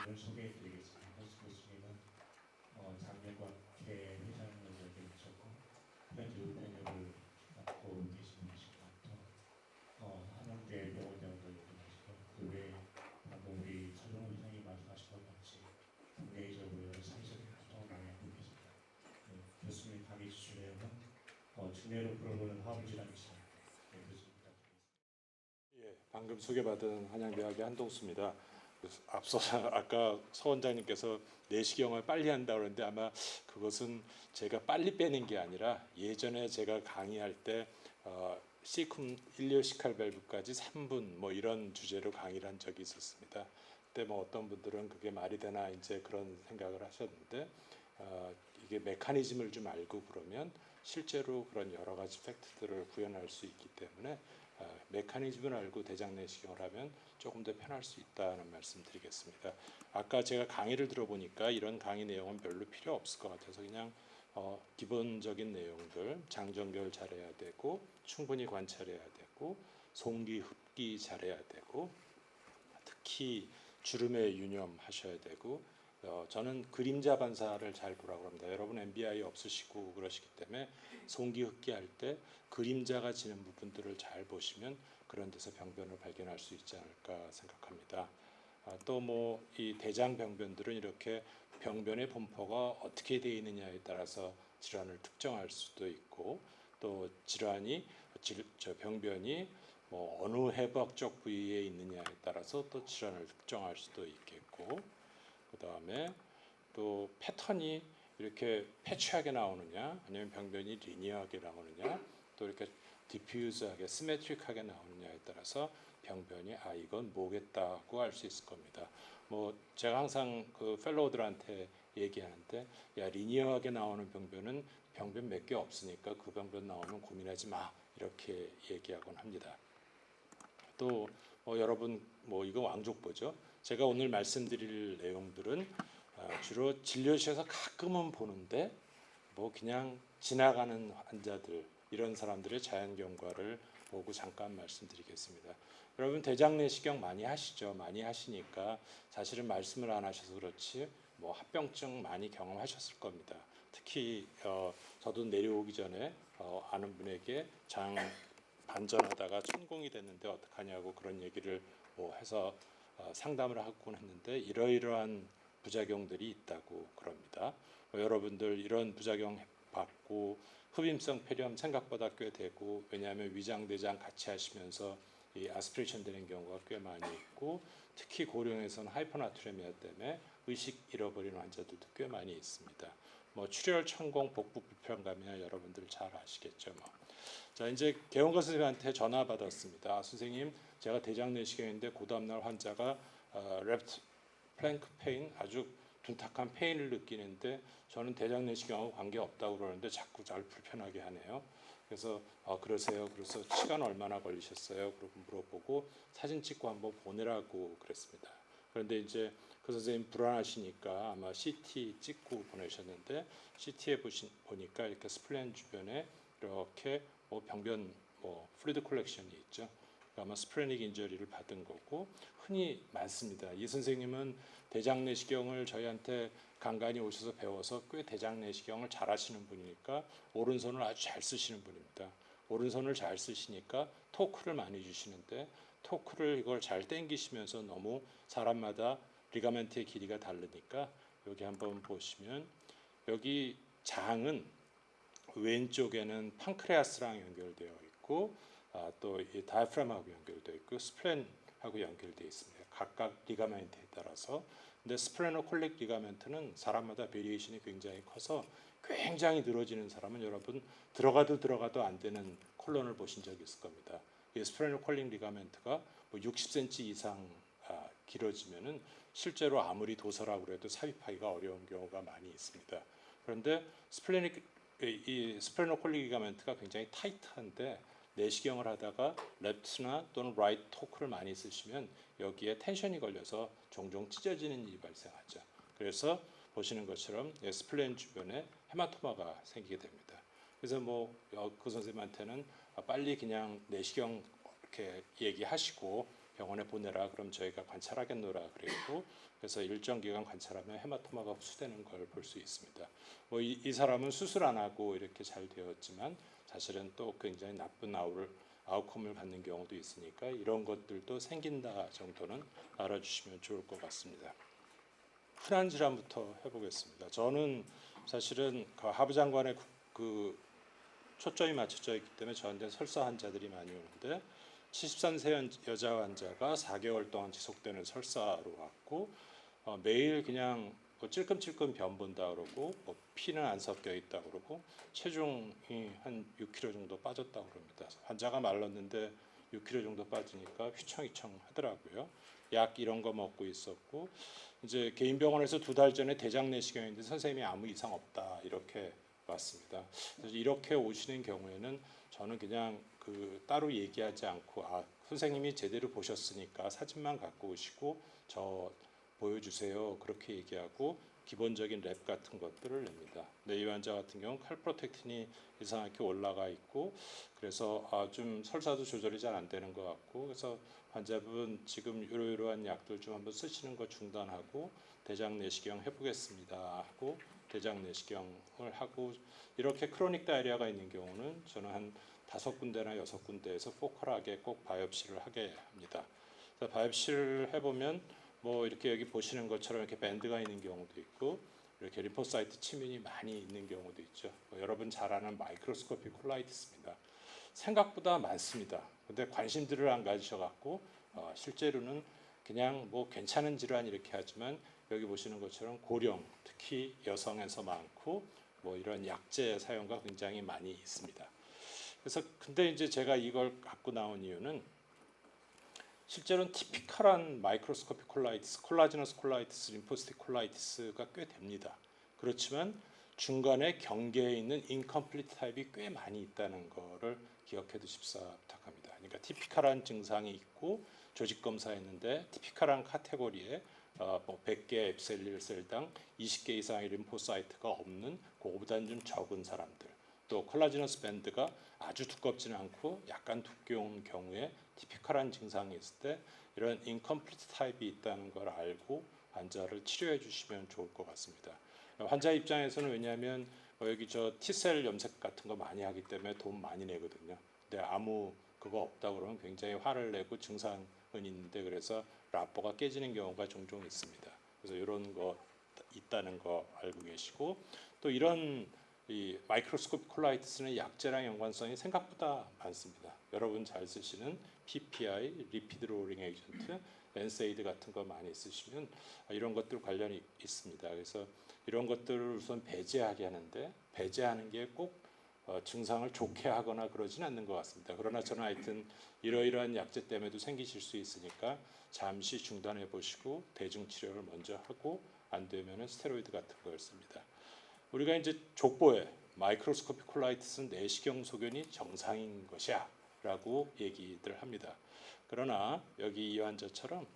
교수님을 소개해드리겠습니다. 허수 교수님은 장례과학회 회장을 여기 계셨고 현재 의료를 맡고 계시는 분이시고 또 한양대 병원장도 여기 계시고 그 외에 방금 우리 서정훈 회장이 말씀하신 것 같이 국내적으로 여러 사회적인 활동을 많이 하고 계십니다. 교수님 강의 주제는 중뇌로 불어보는 화학 질환이시죠. 교수님 부탁드리겠습니다. 예, 방금 소개받은 한양대학의 한동수입니다. 앞서 아까 서 원장님께서 내시경을 빨리 한다 그러는데 아마 그것은 제가 빨리 빼는 게 아니라 예전에 제가 강의할 때 시쿰 일리오시칼 밸브까지 3분 뭐 이런 주제로 강의를 한 적이 있었습니다. 그때 뭐 어떤 분들은 그게 말이 되나 이제 그런 생각을 하셨는데 이게 메커니즘을 좀 알고 그러면 실제로 그런 여러 가지 팩트들을 구현할 수 있기 때문에 메커니즘을 알고 대장 내시경을 하면 조금 더 편할 수 있다는 말씀 드리겠습니다. 아까 제가 강의를 들어보니까 이런 강의 내용은 별로 필요 없을 것 같아서 그냥 기본적인 내용들, 장정결 잘해야 되고 충분히 관찰해야 되고 송기, 흡기 잘해야 되고 특히 주름에 유념하셔야 되고 저는 그림자 반사를 잘 보라고 합니다. 여러분 MBI 없으시고 그러시기 때문에 송기 흡기할 때 그림자가 지는 부분들을 잘 보시면 그런 데서 병변을 발견할 수 있지 않을까 생각합니다. 또 뭐 이 대장 병변들은 이렇게 병변의 분포가 어떻게 되어 있느냐에 따라서 질환을 특정할 수도 있고 또 질환이 병변이 뭐 어느 해부학적 부위에 있느냐에 따라서 또 질환을 특정할 수도 있겠고 그 다음에 또 패턴이 이렇게 패치하게 나오느냐 아니면 병변이 리니어하게 나오느냐 또 이렇게 디퓨즈하게 시메트릭하게 나오느냐에 따라서 병변이 이건 뭐겠다고 알 수 있을 겁니다. 뭐 제가 항상 그 펠로우들한테 얘기하는데 야 리니어하게 나오는 병변은 병변 몇 개 없으니까 그 병변 나오면 고민하지 마 이렇게 얘기하곤 합니다. 또 여러분 뭐 이거 왕족보죠. 제가 오늘 말씀드릴 내용들은 주로 진료실에서 가끔은 보는데 뭐 그냥 지나가는 환자들 이런 사람들의 자연 경과를 보고 잠깐 말씀드리겠습니다. 여러분 대장 내시경 많이 하시죠? 많이 하시니까 사실은 말씀을 안 하셔서 그렇지 뭐 합병증 많이 경험하셨을 겁니다. 특히 저도 내려오기 전에 아는 분에게 장 반전하다가 천공이 됐는데 어떡하냐고 그런 얘기를 뭐 해서 상담을 하곤 했는데 이러이러한 부작용들이 있다고 그럽니다. 여러분들 이런 부작용 받고 흡임성 폐렴 생각보다 꽤 되고 왜냐하면 위장 대장 같이 하시면서 이 아스피레이션 되는 경우가 꽤 많이 있고 특히 고령에서는 하이퍼나트레미아 때문에 의식 잃어버리는 환자들도 꽤 많이 있습니다. 뭐 출혈, 천공, 복부 불편감이나 여러분들 잘 아시겠죠. 뭐. 자 이제 개원과 선생님한테 전화 받았습니다. 선생님 제가 대장 내시경인데 그 다음날 환자가 레프트 플랭크 페인 아주 둔탁한 페인을 느끼는데 저는 대장 내시경하고 관계없다고 그러는데 자꾸 잘 불편하게 하네요. 그래서 그러세요. 그래서 시간 얼마나 걸리셨어요? 그러고 물어보고 사진 찍고 한번 보내라고 그랬습니다. 그런데 이제 그 선생님 불안하시니까 아마 CT 찍고 보내셨는데 CT에 보니까 이렇게 스플렌 주변에 이렇게 뭐 병변 플루이드 컬렉션이 있죠. 아마 스프레닉 인저리를 받은 거고 흔히 많습니다. 이 선생님은 대장 내시경을 저희한테 간간히 오셔서 배워서 꽤 대장 내시경을 잘 하시는 분이니까 오른손을 아주 잘 쓰시는 분입니다. 오른손을 잘 쓰시니까 토크를 많이 주시는데 토크를 이걸 잘 당기시면서 너무 사람마다 리가멘트의 길이가 다르니까 여기 한번 보시면 여기 장은 왼쪽에는 판크레아스랑 연결되어 있고 또 이 다이프람하고 연결되어 있고 스플렌하고 연결되어 있습니다. 각각 리가멘트에 따라서. 근데 스플레노콜릭 리가멘트는 사람마다 베리에이션이 굉장히 커서 굉장히 늘어지는 사람은 여러분 들어가도 안 되는 콜론을 보신 적이 있을 겁니다. 이 스플레노콜릭 리가멘트가 뭐 60cm 이상 길어지면은 실제로 아무리 도서라고 해도 삽입하기가 어려운 경우가 많이 있습니다. 그런데 이 스플레노콜릭 리가멘트가 굉장히 타이트한데 내시경을 하다가 랩트나 또는 라이트 토크를 많이 쓰시면 여기에 텐션이 걸려서 종종 찢어지는 일이 발생하죠. 그래서 보시는 것처럼 스플렌 주변에 헤마토마가 생기게 됩니다. 그래서 그 선생님한테는 빨리 그냥 내시경 이렇게 얘기하시고 병원에 보내라. 그럼 저희가 관찰하겠노라 그랬고, 그래서 일정 기간 관찰하면 헤마토마가 흡수되는 걸 볼 수 있습니다. 뭐 이 사람은 수술 안 하고 이렇게 잘 되었지만 사실은 또 굉장히 나쁜 아웃컴을 갖는 경우도 있으니까 이런 것들도 생긴다 정도는 알아주시면 좋을 것 같습니다. 흔한 질환부터 해보겠습니다. 저는 사실은 그 하부 장관의 그 초점이 맞춰져 있기 때문에 저한테 설사 환자들이 많이 오는데 73세 여자 환자가 4개월 동안 지속되는 설사로 왔고 매일 그냥 뭐 찔끔찔끔 변 본다 그러고 뭐 피는 안 섞여 있다 그러고 체중이 한 6kg 정도 빠졌다 그럽니다. 환자가 말랐는데 6kg 정도 빠지니까 휘청휘청 하더라고요. 약 이런 거 먹고 있었고 이제 개인 병원에서 2달 전에 대장 내시경인데 선생님이 아무 이상 없다 이렇게 왔습니다. 그래서 이렇게 오시는 경우에는 저는 그냥 그 따로 얘기하지 않고 선생님이 제대로 보셨으니까 사진만 갖고 오시고 저 보여주세요 그렇게 얘기하고 기본적인 랩 같은 것들을 냅니다. 근데 이 환자 같은 경우는 칼프로텍틴이 이상하게 올라가 있고 그래서 좀 설사도 조절이 잘 안 되는 것 같고 그래서 환자분 지금 이러이러한 약들 좀 한번 쓰시는 거 중단하고 대장 내시경 해보겠습니다 하고 대장 내시경을 하고 이렇게 크로닉 다이아리아가 있는 경우는 저는 한 5군데나 6군데에서 포컬하게 꼭 바이옵시를 하게 합니다. 그래서 바이옵시를 해보면 뭐 이렇게 여기 보시는 것처럼 이렇게 밴드가 있는 경우도 있고 이렇게 림포사이트 침윤이 많이 있는 경우도 있죠. 여러분 잘 아는 마이크로스코픽 콜라이티스입니다. 생각보다 많습니다. 근데 관심들을 안 가지셔갖고 실제로는 그냥 뭐 괜찮은 질환 이렇게 하지만 여기 보시는 것처럼 고령 특히 여성에서 많고 뭐 이런 약제 사용가 굉장히 많이 있습니다. 그래서 근데 이제 제가 이걸 갖고 나온 이유는 실제로는 티피컬한 마이크로스코픽 콜라이티스, 콜라지너스 콜라이티스, 림포시틱 콜라이티스가 꽤 됩니다. 그렇지만 중간에 경계에 있는 인컴플리트 타입이 꽤 많이 있다는 거를 기억해 두십사 부탁합니다. 그러니까 티피컬한 증상이 있고 조직 검사했는데 티피컬한 카테고리에 뭐 100개 앱셀릴 셀당 20개 이상의 림포사이트가 없는 그거보다는 좀 적은 사람들 또 콜라지너스 밴드가 아주 두껍지는 않고 약간 두꺼운 경우에 티피컬한 증상이 있을 때 이런 인컴플리트 타입이 있다는 걸 알고 환자를 치료해 주시면 좋을 것 같습니다. 환자 입장에서는 왜냐하면 여기 저 T셀 염색 같은 거 많이 하기 때문에 돈 많이 내거든요. 근데 아무 그거 없다 그러면 굉장히 화를 내고 증상은 있는데 그래서 라포가 깨지는 경우가 종종 있습니다. 그래서 이런 거 있다는 거 알고 계시고 또 이런 이 마이크로스코픽 콜라이티스는 약제랑 연관성이 생각보다 많습니다. 여러분 잘 쓰시는 PPI, 리피드 로링 에이전트, 엔세이드 같은 거 많이 쓰시면 이런 것들 관련이 있습니다. 그래서 이런 것들을 우선 배제하게 하는데 배제하는 게 꼭 증상을 좋게 하거나 그러진 않는 것 같습니다. 그러나 저는 하여튼 이러이러한 약제 때문에도 생기실 수 있으니까 잠시 중단해 보시고 대증 치료를 먼저 하고 안 되면은 스테로이드 같은 걸 씁니다. 우리가 이제 족보에 마이크로스코픽 콜라이티스는 내시경 소견이 정상인 것이야라고 얘기들 합니다. 그러나 여기 이 환자처럼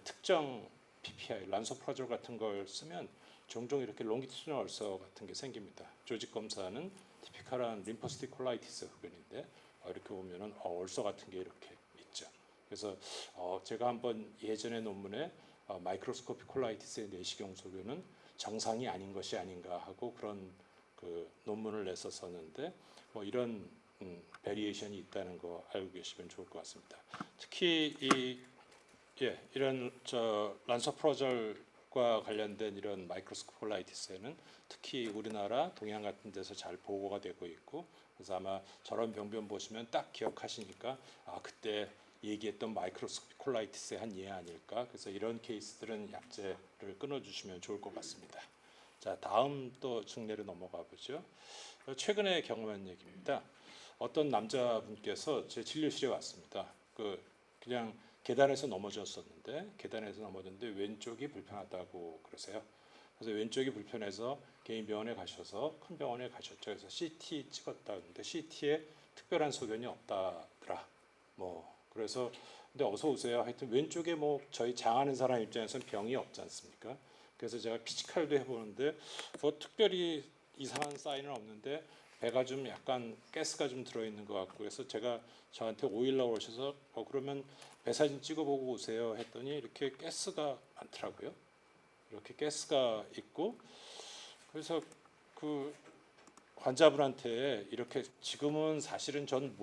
특정 PPI, 란소프라졸 같은 걸 쓰면 종종 이렇게 롱기튜디널 얼서 같은 게 생깁니다. 조직 검사는 티피컬한 림포시틱 콜라이티스 흡연인데 이렇게 보면은 얼서 같은 게 이렇게 있죠. 그래서 제가 한번 예전의 논문에 마이크로스코픽 콜라이티스의 내시경 소견은 정상이 아닌 것이 아닌가 하고 그런 그 논문을 냈었었는데 뭐 이런 베리에이션이 있다는 거 알고 계시면 좋을 것 같습니다. 특히 이런 란소프라졸과 관련된 이런 마이크로스코픽 콜라이티스에는 특히 우리나라 동양 같은 데서 잘 보고가 되고 있고 그래서 아마 저런 병변 보시면 딱 기억하시니까 그때 얘기했던 마이크로스코픽 콜라이티스의 한 예 아닐까. 그래서 이런 케이스들은 약제를 끊어주시면 좋을 것 같습니다. 자, 다음 또 증례로 넘어가 보죠. 최근에 경험한 얘기입니다. 어떤 남자분께서 제 진료실에 왔습니다. 그냥 계단에서 넘어졌는데 왼쪽이 불편하다고 그러세요. 그래서 왼쪽이 불편해서 개인 병원에 가셔서 큰 병원에 가셨죠. 그래서 CT 찍었다는데 CT에 특별한 소견이 없다더라. 그래서 근데 어서 오세요. 하여튼 왼쪽에 저희 장하는 사람 입장에서는 병이 없지 않습니까? 그래서 제가 피지컬도 해보는데 특별히 이상한 사인은 없는데 배가 좀 약간 가스가 좀 들어있는 것 같고 그래서 제가 저한테 5일날 오셔서 그러면 배 사진 찍어보고 오세요 했더니 이렇게 가스가 많더라고요. 이렇게 가스가 있고 그래서 그 환자분한테 이렇게 지금은 사실은 전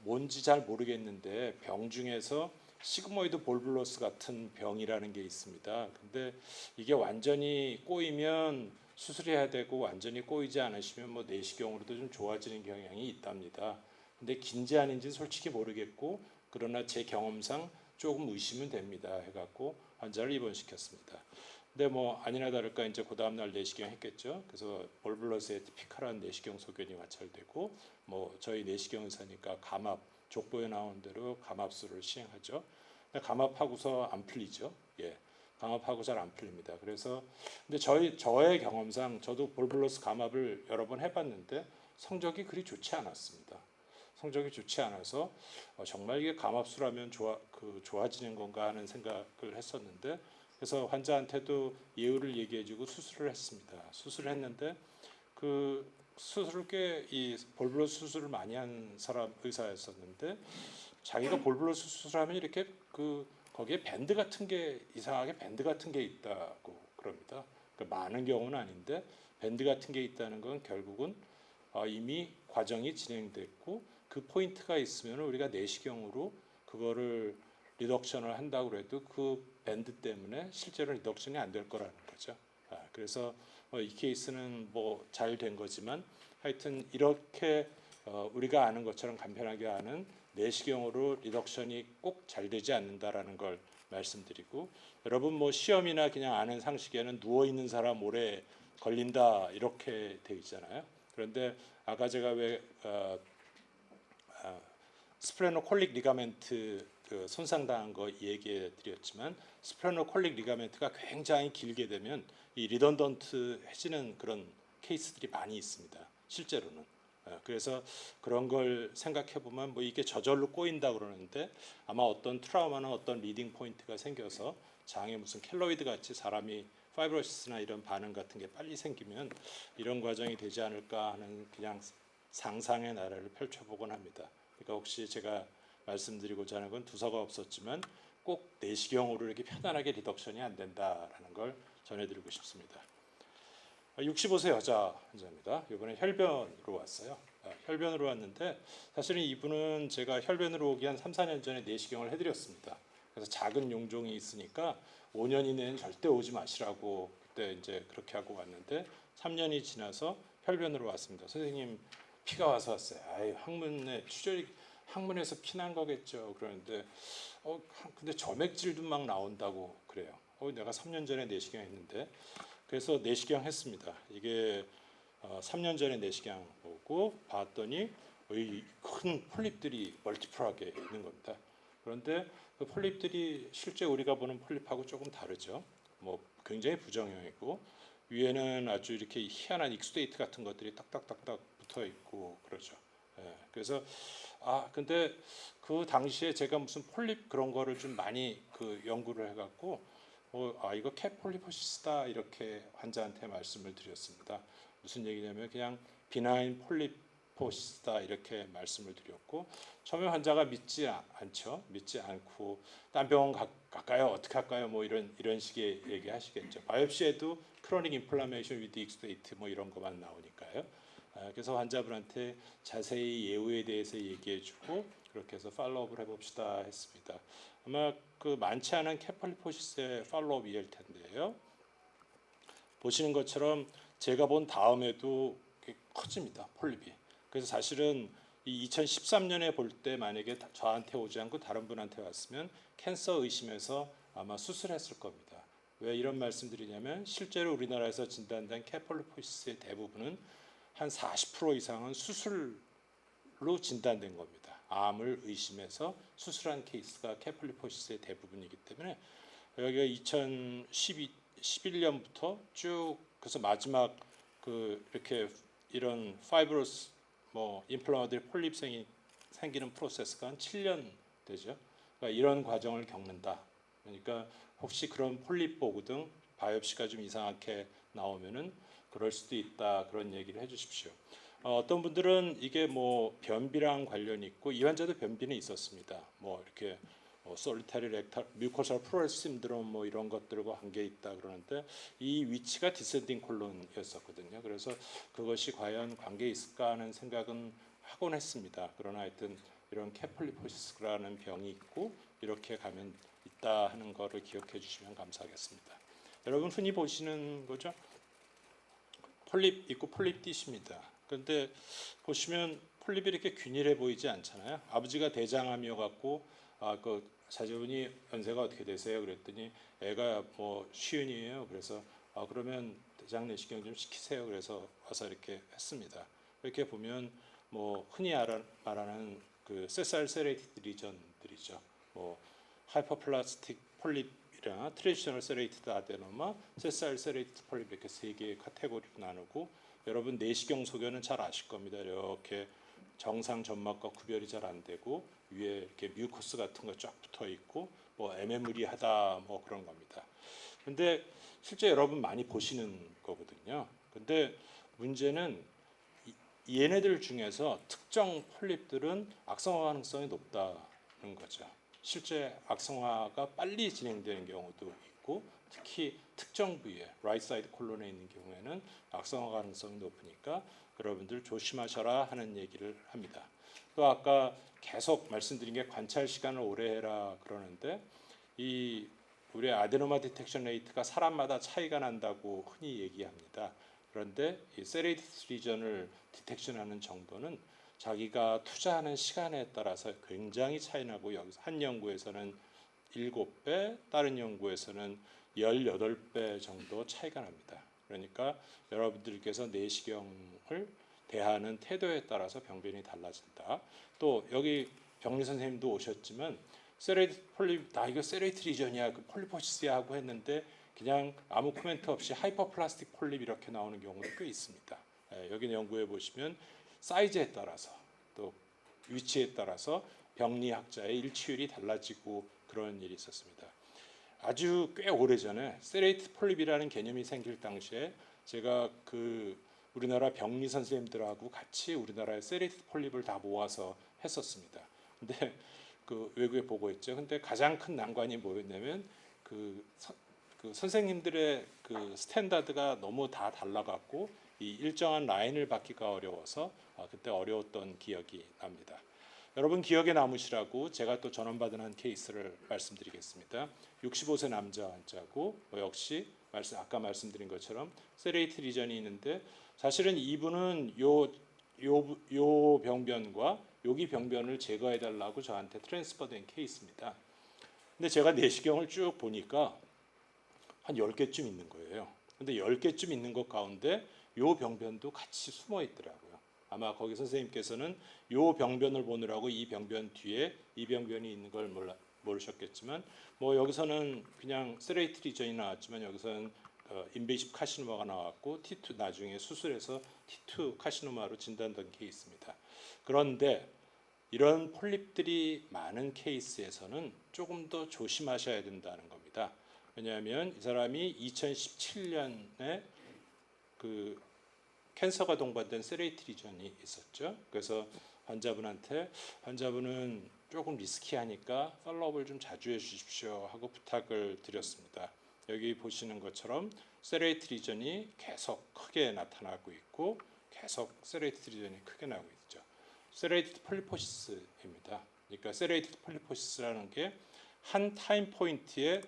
뭔지 잘 모르겠는데 병 중에서 시그모이드 볼블러스 같은 병이라는 게 있습니다. 근데 이게 완전히 꼬이면 수술해야 되고 완전히 꼬이지 않으시면 뭐 내시경으로도 좀 좋아지는 경향이 있답니다. 근데 긴지 아닌지 솔직히 모르겠고 그러나 제 경험상 조금 의심은 됩니다. 해갖고 환자를 입원시켰습니다. 근데 뭐 아니나 다를까 이제 그 다음 날 내시경 했겠죠. 그래서 볼블러스에 티피컬한 내시경 소견이 관찰되고 뭐 저희 내시경 의사니까 감압 족보에 나온 대로 감압술을 시행하죠. 근데 감압하고서 안 풀리죠. 예, 감압하고 잘 안 풀립니다. 그래서 근데 저의 경험상 저도 볼블러스 감압을 여러 번 해봤는데 성적이 그리 좋지 않았습니다. 성적이 좋지 않아서 정말 이게 감압술하면 좋아지는 건가 하는 생각을 했었는데 그래서 환자한테도 예우를 얘기해주고 수술을 했습니다. 수술을 했는데 그 수술을 이 볼블러스 수술을 많이 한 사람 의사였었는데 자기가 볼블러스 수술하면 이렇게 거기에 밴드 같은 게 이상하게 밴드 같은 게 있다고 그럽니다. 그러니까 많은 경우는 아닌데 밴드 같은 게 있다는 건 결국은 이미 과정이 진행됐고 그 포인트가 있으면 우리가 내시경으로 그거를 리덕션을 한다고 해도 그 밴드 때문에 실제로 리덕션이 안 될 거라는 거죠. 그래서 이 케이스는 뭐 잘 된 거지만 하여튼 이렇게 우리가 아는 것처럼 간편하게 하는 내시경으로 리덕션이 꼭 잘 되지 않는다라는 걸 말씀드리고 여러분 뭐 시험이나 그냥 아는 상식에는 누워 있는 사람 오래 걸린다 이렇게 돼 있잖아요. 그런데 아까 제가 왜 스프레노콜릭 리가멘트 손상당한 거 얘기해 드렸지만 스프레노콜릭 리가멘트가 굉장히 길게 되면 이 리던던트해지는 그런 케이스들이 많이 있습니다. 실제로는. 그래서 그런 걸 생각해 보면 뭐 이게 저절로 꼬인다 그러는데 아마 어떤 트라우마나 어떤 리딩 포인트가 생겨서 장에 무슨 켈로이드 같이 사람이 파이브로시스나 이런 반응 같은 게 빨리 생기면 이런 과정이 되지 않을까 하는 그냥 상상의 나래를 펼쳐보곤 합니다. 그러니까 혹시 제가 말씀드리고자 하는 건 두서가 없었지만 꼭 내시경으로 이렇게 편안하게 리덕션이 안 된다라는 걸 전해드리고 싶습니다. 65세 여자 환자입니다. 이번에 혈변으로 왔어요. 혈변으로 왔는데 사실은 이분은 제가 혈변으로 오기 한 3, 4년 전에 내시경을 해드렸습니다. 그래서 작은 용종이 있으니까 5년 이내는 절대 오지 마시라고 그때 이제 그렇게 하고 왔는데 3년이 지나서 혈변으로 왔습니다. 선생님 피가 와서 왔어요. 아유 항문에 출혈이 항문에서 피난 거겠죠. 그러는데 근데 점액질도 막 나온다고 그래요. 내가 3년 전에 내시경 했는데 그래서 내시경 했습니다. 이게 3년 전에 내시경 보고 봤더니 큰 폴립들이 멀티플하게 있는 겁니다. 그런데 그 폴립들이 실제 우리가 보는 폴립하고 조금 다르죠. 뭐 굉장히 부정형이고 위에는 아주 이렇게 희한한 익수데이트 같은 것들이 딱딱딱딱 붙어 있고 그러죠. 그래서 근데 그 당시에 제가 무슨 폴립 그런 거를 좀 많이 연구를 해갖고 이거 캣폴리포시스다 이렇게 환자한테 말씀을 드렸습니다. 무슨 얘기냐면 그냥 비나인 폴리포시스다 이렇게 말씀을 드렸고 처음에 환자가 믿지 않죠. 믿지 않고 딴 병원 갈까요? 어떻게 할까요? 뭐 이런 식의 얘기하시겠죠. 바이옵시에도 크로닉 인플라메이션 위드 익스데이트 뭐 이런 것만 나오니까요. 그래서 환자분한테 자세히 예후에 대해서 얘기해주고 그렇게 해서 팔로우업을 해봅시다 했습니다. 아마 많지 않은 캣폴리포시스의 팔로우업일 텐데요. 보시는 것처럼 제가 본 다음에도 커집니다. 폴립이. 그래서 사실은 이 2013년에 볼 때 만약에 저한테 오지 않고 다른 분한테 왔으면 캔서 의심해서 아마 수술했을 겁니다. 왜 이런 말씀드리냐면 실제로 우리나라에서 진단된 캣폴리포시스의 대부분은 한 40% 이상은 수술로 진단된 겁니다. 암을 의심해서 수술한 케이스가 캣폴리포시스의 대부분이기 때문에 여기가 2011년부터 쭉 그래서 마지막 이렇게 이런 파이브로스 뭐 인플라마토리 폴립 생기는 프로세스가 한 7년 되죠. 그러니까 이런 과정을 겪는다. 그러니까 혹시 그런 폴립 보고 등 바이옵시가 좀 이상하게 나오면은 그럴 수도 있다 그런 얘기를 해주십시오. 어떤 분들은 이게 뭐 변비랑 관련이 있고 이 환자도 변비는 있었습니다. 뭐 이렇게 솔리타리 렉탈 뮤코살 프로레스 신드롬 뭐 이런 것들과 관계 있다 그러는데 이 위치가 디센딩 콜론이었었거든요. 그래서 그것이 과연 관계 있을까 하는 생각은 하곤 했습니다. 그러나 하여튼 이런 케플리포시스라는 병이 있고 이렇게 가면 있다 하는 거를 기억해 주시면 감사하겠습니다. 여러분 흔히 보시는 거죠. 폴립 있고 폴립 띠십니다. 그런데 보시면 폴립이 이렇게 균일해 보이지 않잖아요. 아버지가 대장암이어 갖고 그 자제분이 연세가 어떻게 되세요? 그랬더니 애가 뭐 쉬운이에요. 그래서 그러면 대장 내시경 좀 시키세요. 그래서 와서 이렇게 했습니다. 이렇게 보면 뭐 흔히 말하는 그 세살세레이티드 리전들이죠. 뭐 하이퍼플라스틱 폴립이나 트레디셔널 세레이티드 아데노마, 세살세레이티드 폴립 이렇게 세 개의 카테고리로 나누고 여러분 내시경 소견은 잘 아실 겁니다. 이렇게 정상 점막과 구별이 잘 안 되고 위에 이렇게 뮤커스 같은 거 쫙 붙어 있고 뭐 애매무리하다 뭐 그런 겁니다. 근데 실제 여러분 많이 보시는 거거든요. 근데 문제는 얘네들 중에서 특정 폴립들은 악성화 가능성이 높다는 거죠. 실제 악성화가 빨리 진행되는 경우도 있고 특히 특정 부위에 라이트 사이드 콜론에 있는 경우에는 악성화 가능성이 높으니까 여러분들 조심하셔라 하는 얘기를 합니다. 또 아까 계속 말씀드린 게 관찰 시간을 오래 해라 그러는데 이 우리 아데노마 디텍션 레이트가 사람마다 차이가 난다고 흔히 얘기합니다. 그런데 이 세레이티스 리전을 디텍션하는 정도는 자기가 투자하는 시간에 따라서 굉장히 차이나고 여기서 한 연구에서는 7배, 다른 연구에서는 18배 정도 차이가 납니다. 그러니까 여러분들께서 내시경을 대하는 태도에 따라서 병변이 달라진다. 또 여기 병리 선생님도 오셨지만 세레이트 폴립 나 이거 세레이트 리전이야 그 폴리포시스야 하고 했는데 그냥 아무 코멘트 없이 하이퍼플라스틱 폴립 이렇게 나오는 경우도 꽤 있습니다. 여기 연구해 보시면 사이즈에 따라서 또 위치에 따라서 병리학자의 일치율이 달라지고 그런 일이 있었습니다. 아주 꽤 오래전에 세레이트 폴립이라는 개념이 생길 당시에 제가 그 우리나라 병리 선생님들하고 같이 우리나라의 세레이트 폴립을 다 모아서 했었습니다. 근데 그 외국에 보고했죠. 근데 가장 큰 난관이 뭐였냐면 그 선생님들의 그 스탠다드가 너무 다 달라갖고 이 일정한 라인을 받기가 어려워서 그때 어려웠던 기억이 납니다. 여러분 기억에 남으시라고 제가 또 전원받은 한 케이스를 말씀드리겠습니다. 65세 남자 환자고 역시 아까 말씀드린 것처럼 세레이트 리전이 있는데 사실은 이분은 요 병변과 여기 병변을 제거해 달라고 저한테 트랜스퍼된 케이스입니다. 근데 제가 내시경을 쭉 보니까 한 10개쯤 있는 거예요. 근데 10개쯤 있는 것 가운데 요 병변도 같이 숨어 있더라고요. 아마 거기 선생님께서는 요 병변을 보느라고 이 병변 뒤에 이 병변이 있는 걸 모르셨겠지만 뭐 여기서는 그냥 세레이트 리전이 나왔지만 여기서는 인베이시브 카시노마가 나왔고 T2 나중에 수술해서 T2 카시노마로 진단된 케이스입니다. 그런데 이런 폴립들이 많은 케이스에서는 조금 더 조심하셔야 된다는 겁니다. 왜냐하면 이 사람이 2017년에 그 캔서가 동반된 세레이트 리전이 있었죠. 그래서 환자분은 조금 리스키하니까 팔로우업을 좀 자주 해주십시오 하고 부탁을 드렸습니다. 여기 보시는 것처럼 세레이트 리전이 계속 크게 나타나고 있고 계속 세레이트 리전이 크게 나오고 있죠. 세레이티드 폴리포시스입니다. 그러니까 세레이티드 폴리포시스라는 게 한 타임 포인트에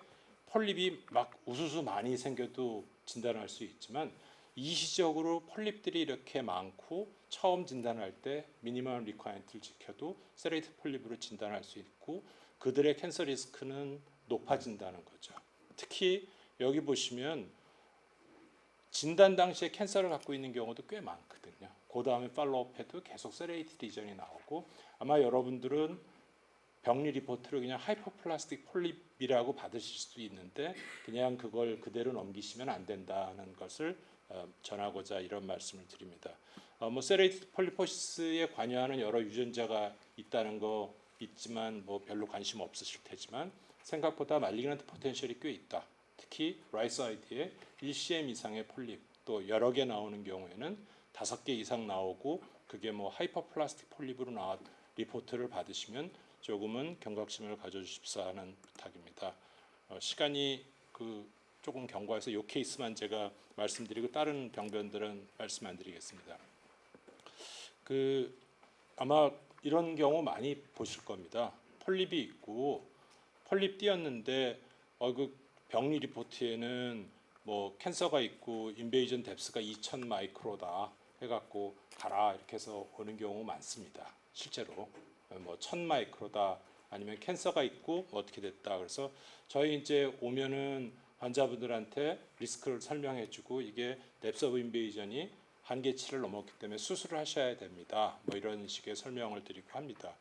폴립이 막 우수수 많이 생겨도 진단할 수 있지만 일시적으로 폴립들이 이렇게 많고 처음 진단할 때 미니멈 리ኳ이언트를 지켜도 세레이티드 폴립으로 진단할 수 있고 그들의 캔서 리스크는 높아진다는 거죠. 특히 여기 보시면 진단 당시에 캔서를 갖고 있는 경우도 꽤 많거든요. 그 다음에 팔로우업해도 계속 세레이티드 리전이 나오고 아마 여러분들은 병리 리포트를 그냥 하이퍼플라스틱 폴립이라고 받으실 수도 있는데 그냥 그걸 그대로 넘기시면 안 된다는 것을 전하고자 이런 말씀을 드립니다. 뭐 세레이티드 폴리포시스에 관여하는 여러 유전자가 있다는 거 있지만 뭐 별로 관심 없으실 테지만 생각보다 말리그넌트 포텐셜이 꽤 있다. 특히 라이트 사이드에 1cm 이상의 폴립 또 여러 개 나오는 경우에는 5개 이상 나오고 그게 뭐 하이퍼플라스틱 폴립으로 나와 리포트를 받으시면 조금은 경각심을 가져주십사 하는 부탁입니다. 시간이 조금 경과해서 이 케이스만 제가 말씀드리고 다른 병변들은 말씀 안 드리겠습니다. 아마 이런 경우 많이 보실 겁니다. 폴립이 있고 폴립 띄었는데 병리 리포트에는 뭐 캔서가 있고 인베이전 뎁스가 2000 마이크로다 해갖고 가라 이렇게 해서 오는 경우 많습니다. 실제로 뭐 1000 마이크로다 아니면 캔서가 있고 뭐 어떻게 됐다. 그래서 저희 이제 오면은 환자분들한테 리스크를 설명해주고 이게 뎁스 오브 인베이전이 한계치를 넘었기 때문에 수술을 하셔야 됩니다. 뭐 이런 식의 설명을 드리고 합니다.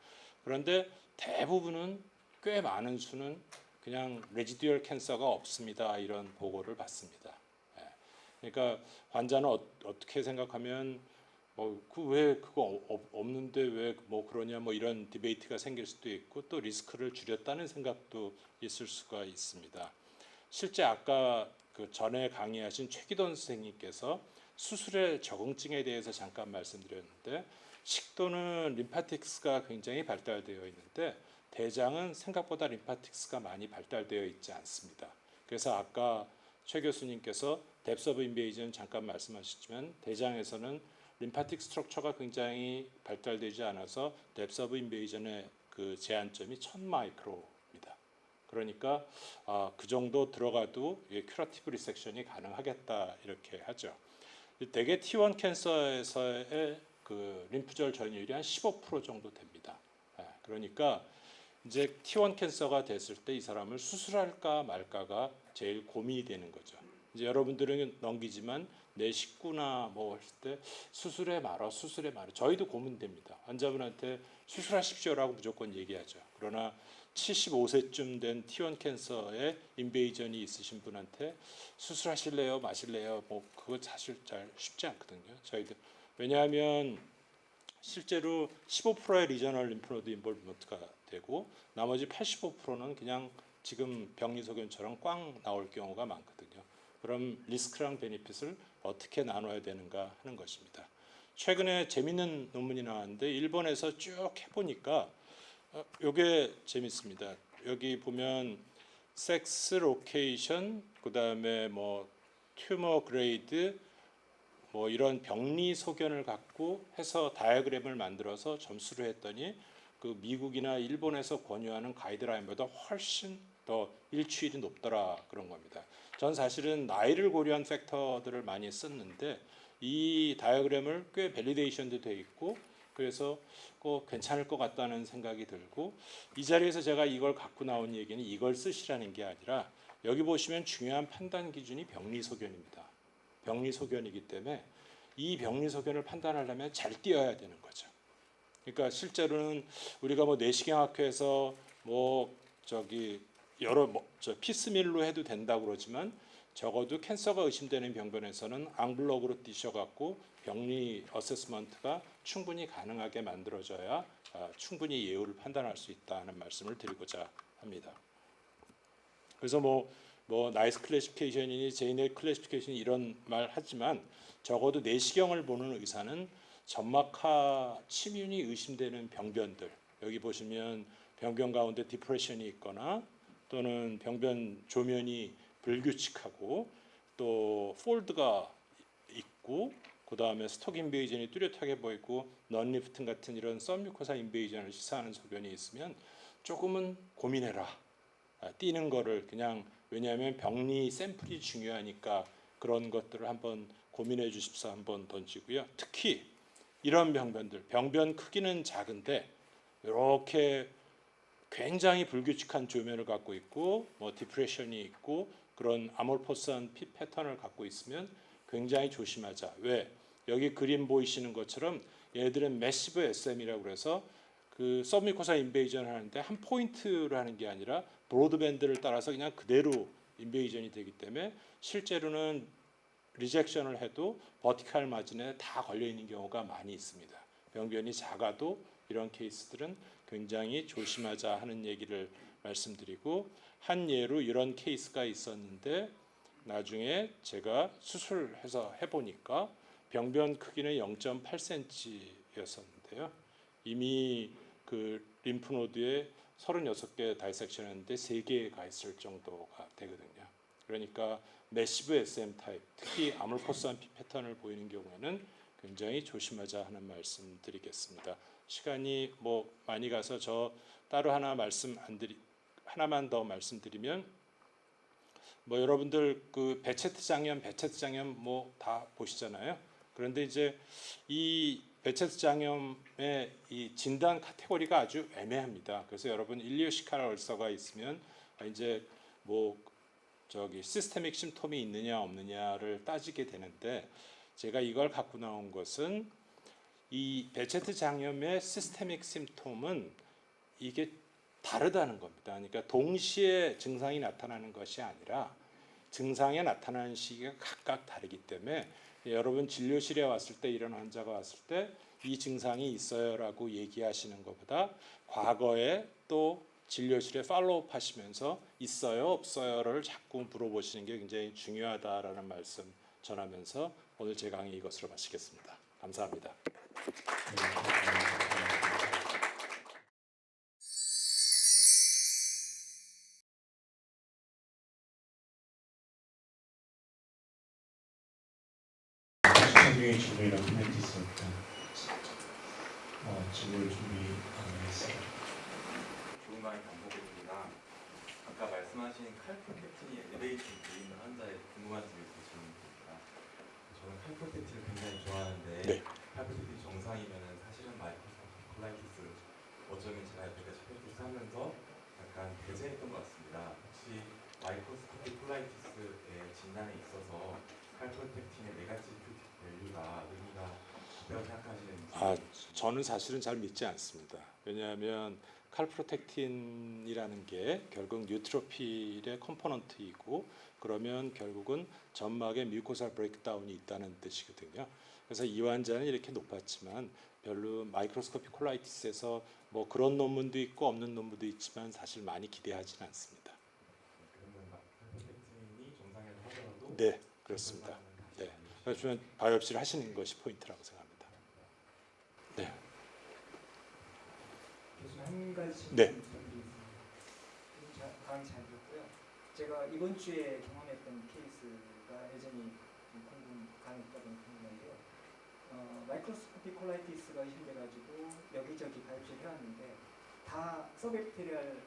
그런데 대부분은 꽤 많은 수는 그냥 레지듀얼 캔서가 없습니다. 이런 보고를 받습니다. 그러니까 환자는 어떻게 생각하면 왜 그거 없는데 왜 뭐 그러냐 뭐 이런 디베이트가 생길 수도 있고 또 리스크를 줄였다는 생각도 있을 수가 있습니다. 실제 아까 전에 강의하신 최기돈 선생님께서 수술의 적응증에 대해서 잠깐 말씀드렸는데 식도는 림파틱스가 굉장히 발달되어 있는데 대장은 생각보다 림파틱스가 많이 발달되어 있지 않습니다. 그래서 아까 최 교수님께서 뎁스 오브 인베이전 잠깐 말씀하셨지만 대장에서는 림파틱 스트럭처가 굉장히 발달되지 않아서 뎁스 오브 인베이전의 제한점이 1000 마이크로입니다. 그러니까 그 정도 들어가도 큐러티브 리섹션이 가능하겠다 이렇게 하죠. 대개 T1 캔서에서의 림프절 전이율이 한 15% 정도 됩니다. 그러니까 이제 T1 캔서가 됐을 때 이 사람을 수술할까 말까가 제일 고민이 되는 거죠. 이제 여러분들은 넘기지만 내 식구나 뭐 했을 때 수술해 말아. 저희도 고민됩니다. 환자분한테 수술하십시오라고 무조건 얘기하죠. 그러나 75세쯤 된 T1 캔서에 인베이전이 있으신 분한테 수술하실래요, 마실래요? 뭐 그거 사실 잘 쉽지 않거든요. 저희들 왜냐하면 실제로 15%의 리저널 림프노드 인볼브먼트가 되고 나머지 85%는 그냥 지금 병리소견처럼 꽝 나올 경우가 많거든요. 그럼 리스크랑 베니핏을 어떻게 나눠야 되는가 하는 것입니다. 최근에 재밌는 논문이 나왔는데 일본에서 쭉 해보니까 이게 재밌습니다. 여기 보면 섹스 로케이션, 그다음에 뭐 튜머 그레이드, 뭐 이런 병리 소견을 갖고 해서 다이어그램을 만들어서 점수를 했더니 미국이나 일본에서 권유하는 가이드라인보다 훨씬 더 일치율이 높더라 그런 겁니다. 전 사실은 나이를 고려한 팩터들을 많이 썼는데 이 다이어그램을 꽤 밸리데이션도 돼 있고 그래서 괜찮을 것 같다는 생각이 들고 이 자리에서 제가 이걸 갖고 나온 얘기는 이걸 쓰시라는 게 아니라 여기 보시면 중요한 판단 기준이 병리소견입니다. 병리소견이기 때문에 이 병리소견을 판단하려면 잘 띄어야 되는 거죠. 그러니까 실제로는 우리가 뭐 내시경학회에서 여러 피스밀로 해도 된다고 그러지만 적어도 캔서가 의심되는 병변에서는 앙블럭으로 띄셔갖고 병리 어세스먼트가 충분히 가능하게 만들어져야 충분히 예후를 판단할 수 있다는 말씀을 드리고자 합니다. 그래서 나이스 클래시피케이션이니 제이넷 클래시피케이션이 이런 말 하지만 적어도 내시경을 보는 의사는 점막하 침윤이 의심되는 병변들 여기 보시면 병변 가운데 디프레션이 있거나 또는 병변 조면이 불규칙하고 또 폴드가 있고 그 다음에 스톡 인베이전이 뚜렷하게 보이고 넌리프팅 같은 이런 썸뮤코사 인베이전을 시사하는 소견이 있으면 조금은 고민해라. 띄는 거를 그냥 왜냐하면 병리 샘플이 중요하니까 그런 것들을 한번 고민해 주십사 한번 던지고요. 특히 이런 병변들 병변 크기는 작은데 이렇게 굉장히 불규칙한 조면을 갖고 있고 디프레션이 있고 그런 아몰포스한 피 패턴을 갖고 있으면 굉장히 조심하자. 왜? 여기 그림 보이시는 것처럼 얘들은 매시브 SM이라고 그래서 서브뮤코사 인베이전을 하는데 한 포인트를 하는 게 아니라 브로드밴드를 따라서 그냥 그대로 인베이전이 되기 때문에 실제로는 리젝션을 해도 버티칼 마진에 다 걸려 있는 경우가 많이 있습니다. 병변이 작아도 이런 케이스들은 굉장히 조심하자 하는 얘기를 말씀드리고 한 예로 이런 케이스가 있었는데 나중에 제가 수술해서 해보니까 병변 크기는 0.8cm였었는데요. 이미 그 림프노드에 36개 다이섹션했는데 3개에 가 있을 정도가 되거든요. 그러니까 매시브 SM 타입, 특히 아몰포스한 P 패턴을 보이는 경우에는 굉장히 조심하자 하는 말씀 드리겠습니다. 시간이 뭐 많이 가서 저 따로 하나만 더 말씀드리면, 뭐 여러분들 그 베체트 장염 뭐 다 보시잖아요. 그런데 이제 이 베체트 장염의 이 진단 카테고리가 아주 애매합니다. 그래서 여러분 일리오시칼 얼서가 있으면 이제 뭐 저기 시스테믹 심톰이 있느냐 없느냐를 따지게 되는데, 제가 이걸 갖고 나온 것은 이 베체트 장염의 시스테믹 심톰은 이게 다르다는 겁니다. 그러니까 동시에 증상이 나타나는 것이 아니라 증상이 나타나는 시기가 각각 다르기 때문에, 여러분 진료실에 왔을 때, 이런 환자가 왔을 때 이 증상이 있어요라고 얘기하시는 것보다 과거에 또 진료실에 팔로우업 하시면서 있어요 없어요를 자꾸 물어보시는 게 굉장히 중요하다라는 말씀 전하면서 오늘 제 강의 이것으로 마치겠습니다. 감사합니다. 중에 준비를 코멘트 있었다. 질문 준비 가능했어요. 좋은 강의 감사드립니다. 아까 말씀하신 칼프로텍틴이 엘리베이팅 돼 있는 환자의 궁금한 점이 있어서 질문드립니다. 저는 칼프로텍틴을 굉장히 좋아하는데 네. 칼프로텍틴 정상이면은 사실은 마이크로스코픽 콜라이티스, 어쩌면 제가 옆에 샤페티스 하면서 약간 배제했던 것 같습니다. 혹시 마이크로스코픽 콜라이티스의 진단에 있어서 칼프로텍틴의 네가티브 밸류가 의미가 있다고 생각하시는지? 저는 사실은 잘 믿지 않습니다. 왜냐하면 칼프로텍틴이라는 게 결국 뉴트로필의 컴포넌트이고, 그러면 결국은 점막에 뮤코살 브레이크다운이 있다는 뜻이거든요. 그래서 이 환자는 이렇게 높았지만 별로 마이크로스코픽 콜라이티스에서 뭐 그런 논문도 있고 없는 논문도 있지만 사실 많이 기대하지는 않습니다. 그러면 칼프로텍틴이 정상이라고 하더라도 네, 그렇습니다. 네, 그래서 바이옵시를 하시는 것이 포인트라고 생각합니다. 네. 교수님 한 가지 네. 강의 잘 들었고요. 제가 이번 주에 경험했던 케이스가 여전히 강의 듣다 보니 궁금한데요. 마이크로스코픽 콜라이티스가 의심돼가지고 여기저기 바이옵시를 해왔는데 다 서백테리얼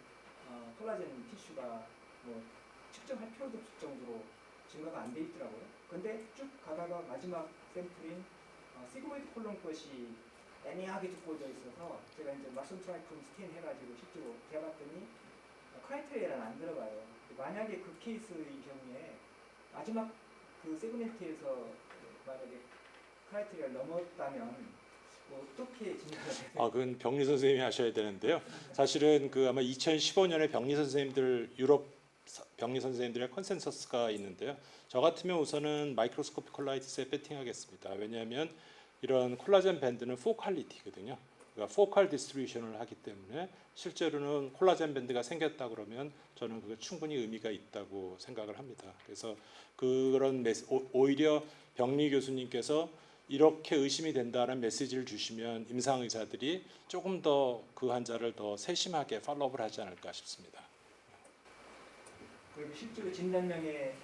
콜라겐 티슈가 뭐 측정할 필요도 없을 정도로 증가가 안 돼 있더라고요. 근데 쭉 가다가 마지막 샘플인 시그모이드 콜론 것이 애매하게 두꺼워져 있어서 제가 이제 마슨트라이크롬 스캔 해가지고 실제로 해봤더니 크라이테리아는 안 들어가요. 만약에 그 케이스의 경우에 마지막 그 세그멘트에서 만약에 크라이테리아를 넘었다면 어떻게 진단을 해야 돼요? 그건 병리 선생님이 하셔야 되는데요. 사실은 그 아마 2015년에 병리 선생님들 유럽 병리 선생님들의 컨센서스가 있는데요. 저 같으면 우선은 마이크로스코픽 콜라이티스에 배팅하겠습니다. 왜냐하면 이런 콜라겐 밴드는 포칼리티거든요. 그러니까 포칼 디스트리뷰션을 하기 때문에 실제로는 콜라겐 밴드가 생겼다 그러면 저는 그게 충분히 의미가 있다고 생각을 합니다. 그래서 그런 오히려 병리 교수님께서 이렇게 의심이 된다는 메시지를 주시면 임상 의사들이 조금 더 그 환자를 더 세심하게 팔로우를 하지 않을까 싶습니다. 그리고 실제로 진단명에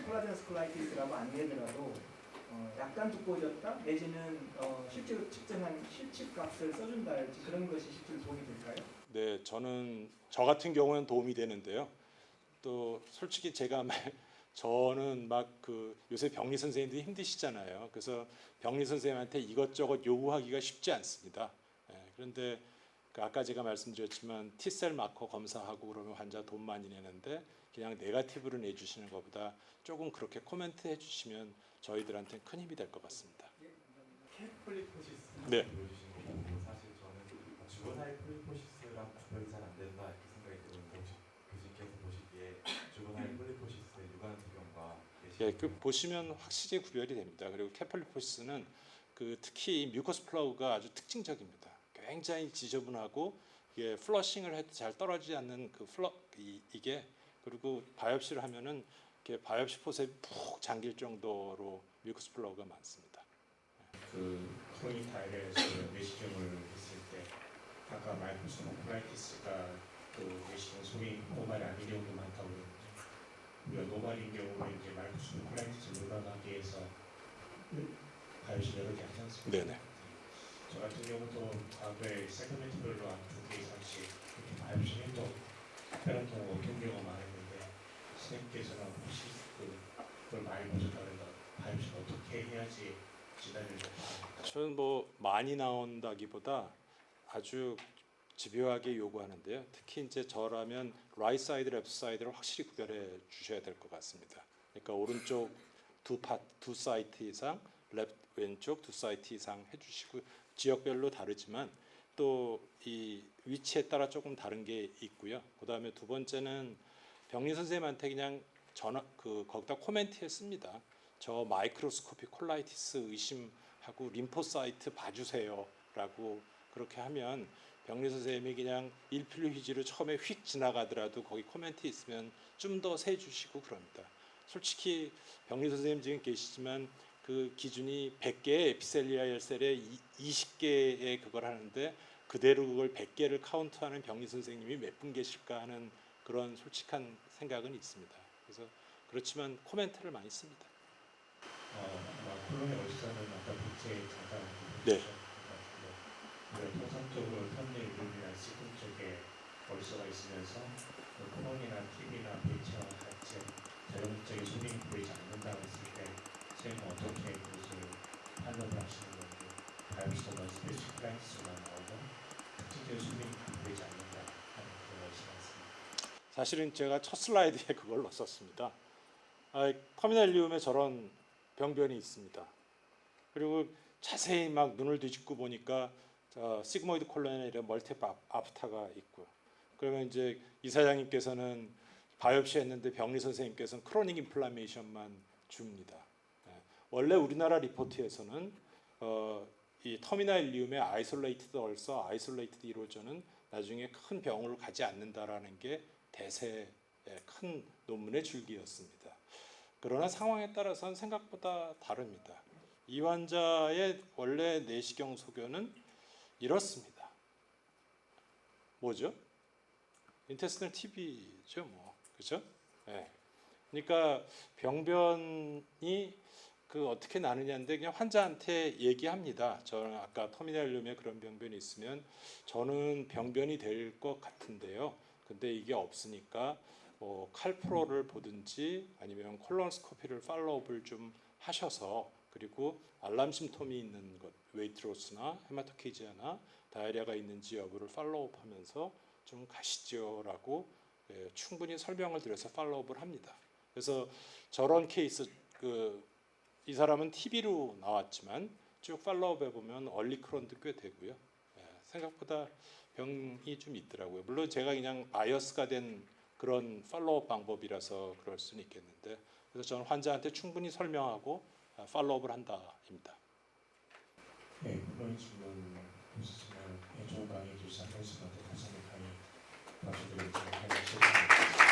콜라겐 스콜라이티스라고 안 되더라도 약간 두꺼워졌다 내지는 실제로 측정한 실측 값을 써준다 할지 그런 것이 실제로 도움이 될까요? 네, 저 같은 경우는 도움이 되는데요. 또 솔직히 저는 막 그 요새 병리 선생님들이 힘드시잖아요. 그래서 병리 선생님한테 이것저것 요구하기가 쉽지 않습니다. 그런데 아까 제가 말씀드렸지만 T셀 마커 검사하고 그러면 환자 돈 많이 내는데 그냥 네거티브로 내주시는 것보다 조금 그렇게 코멘트 해주시면 저희들한테 큰 힘이 될 것 같습니다. 캡폴리포시스 네. 보여주신 거 보고 사실 저는 주거나일 폴리포시스랑 구별이 잘 안 된다 이렇게 생각이 들었는데, 혹시 교수님께서 보시기에 주거나일 폴리포시스의 유관투경과 보시면 확실히 구별이 됩니다. 그리고 캐폴리포시스는 특히 뮤커스 플라우가 아주 특징적입니다. 굉장히 지저분하고 이게 플러싱을 해도 잘 떨어지지 않는 이게, 그리고 바이옵시를 하면은 이렇게 바이옵시 포셉이 푹 잠길 정도로 뮤커스 플라우가 많습니다. 그 크로닉 다이렉에서 내시경을 했을 때 아까 마이크로소프 콜라이티스가 그 내시경 속이 노말이 아닌 경우도 많다고 그랬는데 우리가 노말인 경우는 이제 마이크로소프 콜라이티스를 노란하게 해서 바이오시 여러 개 하지 않습니까? 네네. 저 같은 경우도 과거에 세그멘트별로 한 2개 이상씩 이렇게 바이오시는 또 특별한 경우가 어떤 경우가 많았는데 선생님께서는 혹시 그걸 많이 보셨다는가 바이오시를 어떻게 해야지 진단을 좀 저는 뭐 많이 나온다기보다 아주 집요하게 요구하는데요. 특히 이제 저라면 라이트 사이드, 랩트 사이드를 확실히 구별해 주셔야 될 것 같습니다. 그러니까 오른쪽 두 사이트 이상, 왼쪽 두 사이트 이상 해주시고 지역별로 다르지만 또 이 위치에 따라 조금 다른 게 있고요. 그다음에 두 번째는 병리 선생님한테 그냥 거기다 코멘트했습니다. 저 마이크로스코피 콜라이티스 의심하고 림포사이트 봐주세요라고 그렇게 하면 병리 선생님이 그냥 일필로 휴지로 처음에 휙 지나가더라도 거기 코멘트 있으면 좀 더 세주시고 그럽니다. 솔직히 병리 선생님 지금 계시지만 그 기준이 100개의 에피셀리아 셀에 20개의 그걸 하는데 그대로 그걸 100개를 카운트하는 병리 선생님이 몇 분 계실까 하는 그런 솔직한 생각은 있습니다. 그래서 그렇지만 코멘트를 많이 씁니다. 콜론의 얼싸는 아까 빛에 잠깐 네. 우리가 통상적으로 턴넬 룸이나 시군 쪽에 얼싸가 있으면서 콜론이나 TV나 빛이나 같이 전형적인 소변이 보이지 않는다고 했을 때 선생님은 어떻게 그것을 판단을 하시는 건지 바이오시도가 스페시픽 라이트스가 나오고 특징적인 소변이 보이지 않는다 하는 그런 것이 많습니다. 사실은 제가 첫 슬라이드에 그걸 넣었습니다. 터미널리움에 저런 병변이 있습니다. 그리고 자세히 막 눈을 뒤집고 보니까 시그모이드 콜론에 이런 멀티플 아프타가 있고요. 그러면 이제 이사장님께서는 바이옵시 했는데 병리 선생님께서는 크로닉 인플라메이션만 줍니다. 원래 우리나라 리포트에서는 이 터미널리움의 아이솔레이티드 얼서, 아이솔레이티드 이로저는 나중에 큰 병으로 가지 않는다라는 게 대세의 큰 논문의 줄기였습니다. 그러나 상황에 따라서는 생각보다 다릅니다. 이 환자의 원래 내시경 소견은 이렇습니다. 뭐죠? 인테스티널 TB죠, 뭐, 그렇죠? 네. 그러니까 병변이 그 어떻게 나느냐인데 그냥 환자한테 얘기합니다. 저는 아까 터미널륨에 그런 병변이 있으면 저는 병변이 될 것 같은데요. 근데 이게 없으니까 뭐 칼프로를 보든지 아니면 콜론스코피를 팔로우업을 좀 하셔서 그리고 알람 심톰이 있는 것, 웨이트로스나 헤마토키지아나 다이아리아가 있는지 여부를 팔로우업하면서 좀 가시죠라고 충분히 설명을 드려서 팔로우업을 합니다. 그래서 저런 케이스 이 사람은 TB로 나왔지만 쭉 팔로우업해 보면 얼리 크론도 꽤 되고요. 생각보다 병이 좀 있더라고요. 물론 제가 그냥 바이어스가 된 그런 팔로우업 방법이라서 그럴 수는 있겠는데 그래서 저는 환자한테 충분히 설명하고 팔로우업을 한다입니다. 네, 그런 질문 보시지만 좋은 강의 주신 한동수한테 다시 한번 강의 봐주드리겠습니다.